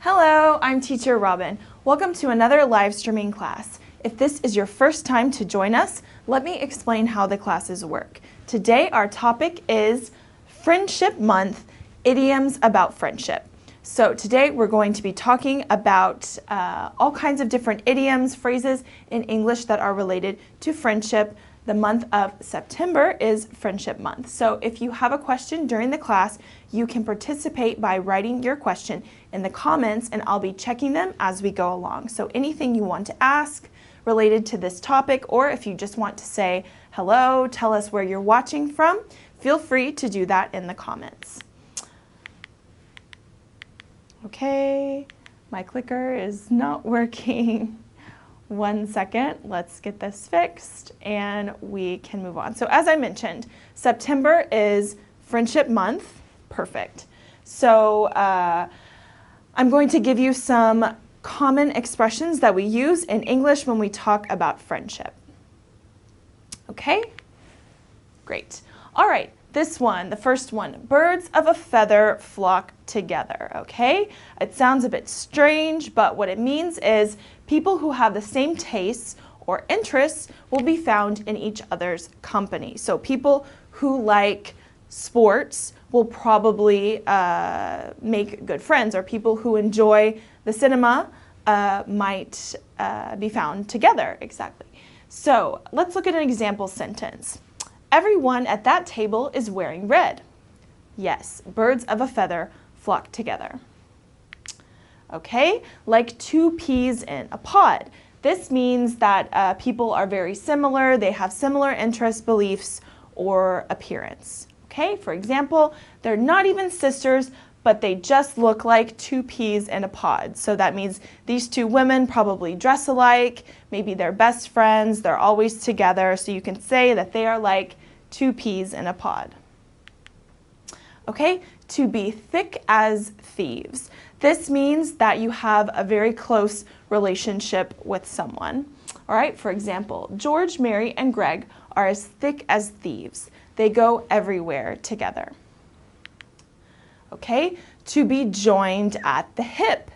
Hello, I'm Teacher Robin. Welcome to another live streaming class. If this is your first time to join us, let me explain how the classes work. Today our topic is Friendship Month, idioms about friendship. So today we're going to be talking about all kinds of different idioms, phrases in English that are related to friendship. The month of September is Friendship Month. So if you have a question during the class, you can participate by writing your question in the comments and I'll be checking them as we go along. So anything you want to ask related to this topic, or if you just want to say hello, tell us where you're watching from, feel free to do that in the comments. Okay, my clicker is not working. 1 second, let's get this fixed and we can move on. So as I mentioned, September is Friendship Month. Perfect. So I'm going to give you some common expressions that we use in English when we talk about friendship. Okay? Great. All right, this one, the first one, birds of a feather flock together, okay? It sounds a bit strange, but what it means is people who have the same tastes or interests will be found in each other's company. So people who like sports will probably make good friends, or people who enjoy the cinema might be found together, exactly. So let's look at an example sentence. Everyone at that table is wearing red. Yes, birds of a feather flock together. Okay, like two peas in a pod. This means that people are very similar, they have similar interests, beliefs, or appearance. Okay, for example, they're not even sisters, but they just look like two peas in a pod. So that means these two women probably dress alike, maybe they're best friends, they're always together, so you can say that they are like two peas in a pod. Okay, to be thick as thieves. This means that you have a very close relationship with someone. All right, for example, George, Mary, and Greg are as thick as thieves. They go everywhere together. Okay, to be joined at the hip.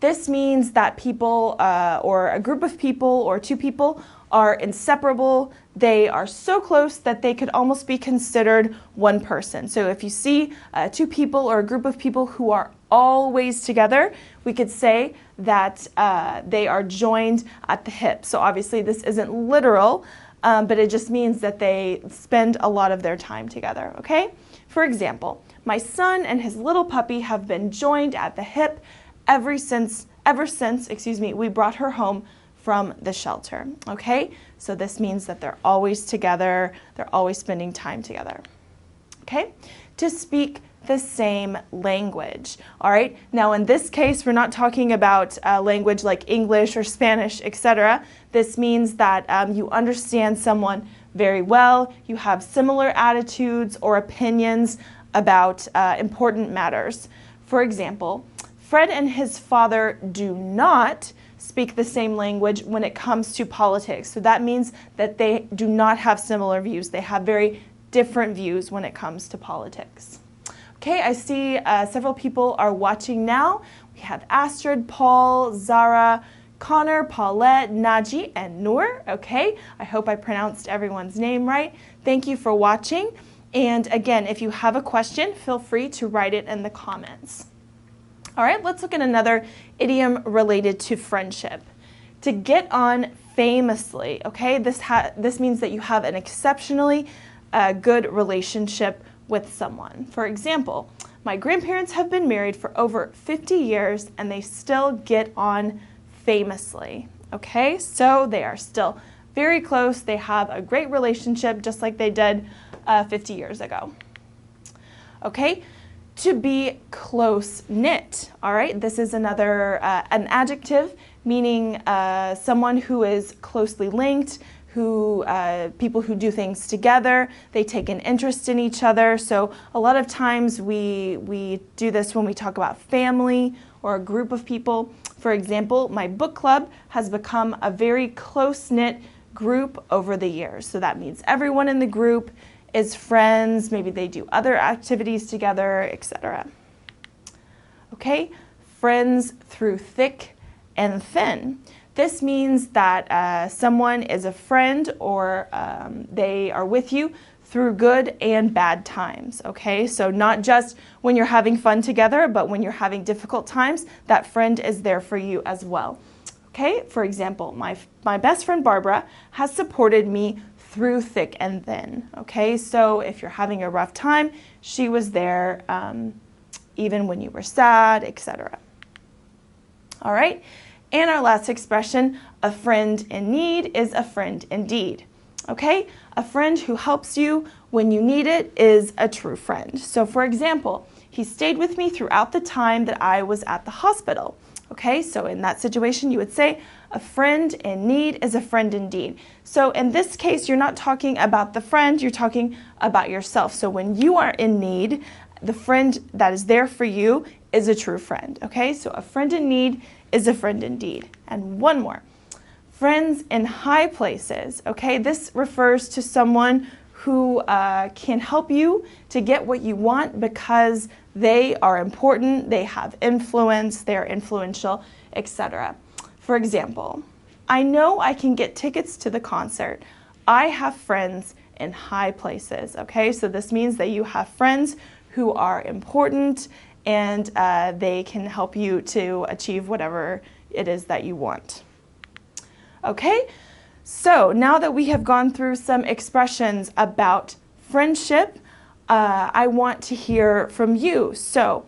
This means that people or a group of people or two people are inseparable. They are so close that they could almost be considered one person. So if you see two people or a group of people who are always together, we could say that they are joined at the hip. So obviously this isn't literal, but it just means that they spend a lot of their time together, okay? For example, my son and his little puppy have been joined at the hip ever since we brought her home from the shelter, okay? So this means that they're always together, they're always spending time together, okay? To speak the same language, all right? Now in this case, we're not talking about language like English or Spanish, etc. This means that you understand someone very well, you have similar attitudes or opinions about important matters. For example, Fred and his father do not speak the same language when it comes to politics. So that means that they do not have similar views. They have very different views when it comes to politics. Okay, I see several people are watching now. We have Astrid, Paul, Zara, Connor, Paulette, Naji, and Noor. Okay, I hope I pronounced everyone's name right. Thank you for watching. And again, if you have a question, feel free to write it in the comments. All right, let's look at another idiom related to friendship. To get on famously, okay? This means that you have an exceptionally good relationship with someone. For example, my grandparents have been married for over 50 years and they still get on famously, okay? So they are still very close. They have a great relationship just like they did 50 years ago. Okay? To be close-knit, all right? This is another, an adjective meaning someone who is closely linked, people who do things together, they take an interest in each other. So a lot of times we do this when we talk about family or a group of people. For example, my book club has become a very close-knit group over the years. So that means everyone in the group is friends, maybe they do other activities together, etc. Okay, friends through thick and thin. This means that someone is a friend, or they are with you through good and bad times, okay? So not just when you're having fun together, but when you're having difficult times, that friend is there for you as well. Okay, for example, my best friend Barbara has supported me through thick and thin, okay? So if you're having a rough time, she was there even when you were sad, etc. All right, and our last expression, a friend in need, is a friend indeed. Okay, a friend who helps you when you need it is a true friend. So for example, he stayed with me throughout the time that I was at the hospital. Okay, so in that situation, you would say a friend in need is a friend indeed. So in this case, you're not talking about the friend, you're talking about yourself. So when you are in need, the friend that is there for you is a true friend. Okay, so a friend in need is a friend indeed. And one more. Friends in high places, okay? This refers to someone who can help you to get what you want because they are important, they have influence, they're influential, etc. For example, I know I can get tickets to the concert. I have friends in high places, okay? So this means that you have friends who are important and they can help you to achieve whatever it is that you want. Okay, so now that we have gone through some expressions about friendship, I want to hear from you. So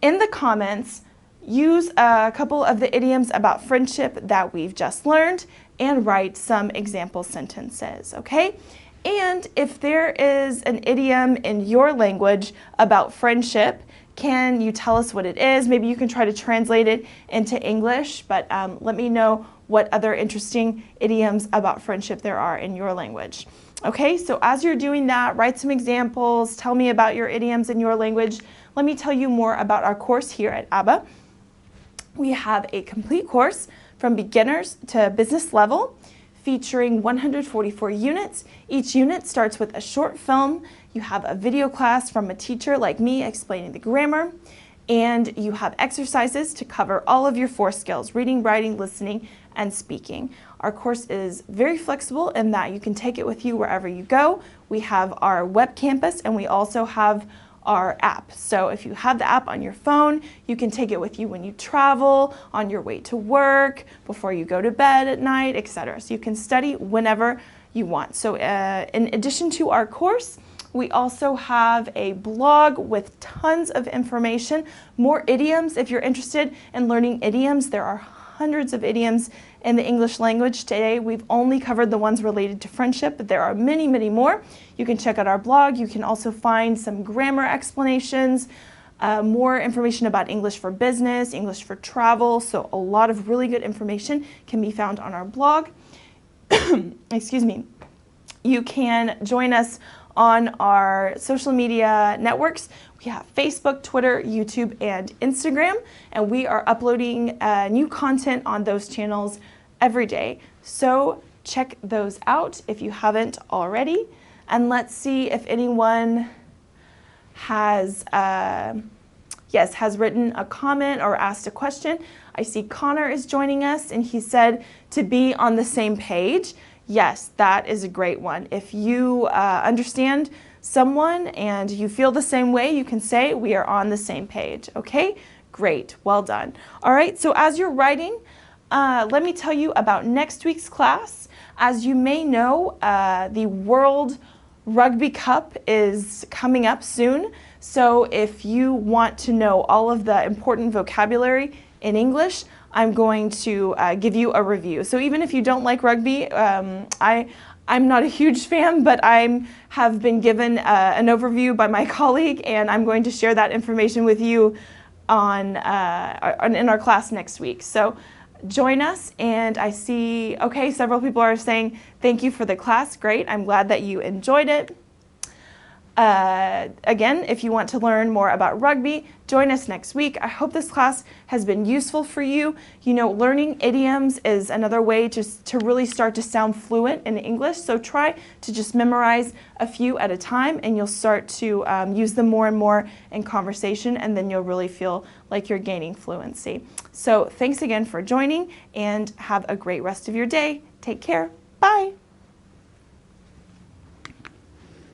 in the comments, use a couple of the idioms about friendship that we've just learned and write some example sentences, okay? And if there is an idiom in your language about friendship, can you tell us what it is? Maybe you can try to translate it into English, but let me know what other interesting idioms about friendship there are in your language. Okay, so as you're doing that, write some examples, tell me about your idioms in your language. Let me tell you more about our course here at ABBA. We have a complete course from beginners to business level, featuring 144 units. Each unit starts with a short film. You have a video class from a teacher like me explaining the grammar, and you have exercises to cover all of your 4 skills: reading, writing, listening, and speaking. Our course is very flexible in that you can take it with you wherever you go. We have our web campus, and we also have our app. So if you have the app on your phone, you can take it with you when you travel, on your way to work, before you go to bed at night, etc. So you can study whenever you want. So in addition to our course, we also have a blog with tons of information, more idioms. If you're interested in learning idioms, there are hundreds of idioms in the English language. Today, we've only covered the ones related to friendship, but there are many, many more. You can check out our blog. You can also find some grammar explanations, more information about English for business, English for travel. So a lot of really good information can be found on our blog. Excuse me. You can join us on our social media networks. We have Facebook, Twitter, YouTube, and Instagram, and we are uploading new content on those channels every day. So check those out if you haven't already. And let's see if anyone has written a comment or asked a question. I see Connor is joining us, and he said to be on the same page. Yes, that is a great one. If you understand someone and you feel the same way, you can say we are on the same page. Okay, great, well done. All right, so as you're writing, let me tell you about next week's class. As you may know, the World Rugby Cup is coming up soon. So if you want to know all of the important vocabulary in English, I'm going to give you a review. So even if you don't like rugby, I'm not a huge fan, but I have been given an overview by my colleague, and I'm going to share that information with you in our class next week. So join us, and I see, okay, several people are saying thank you for the class. Great, I'm glad that you enjoyed it. Again, if you want to learn more about rugby, join us next week. I hope this class has been useful for you. You know, learning idioms is another way to really start to sound fluent in English. So try to just memorize a few at a time, and you'll start to use them more and more in conversation, and then you'll really feel like you're gaining fluency. So thanks again for joining, and have a great rest of your day. Take care.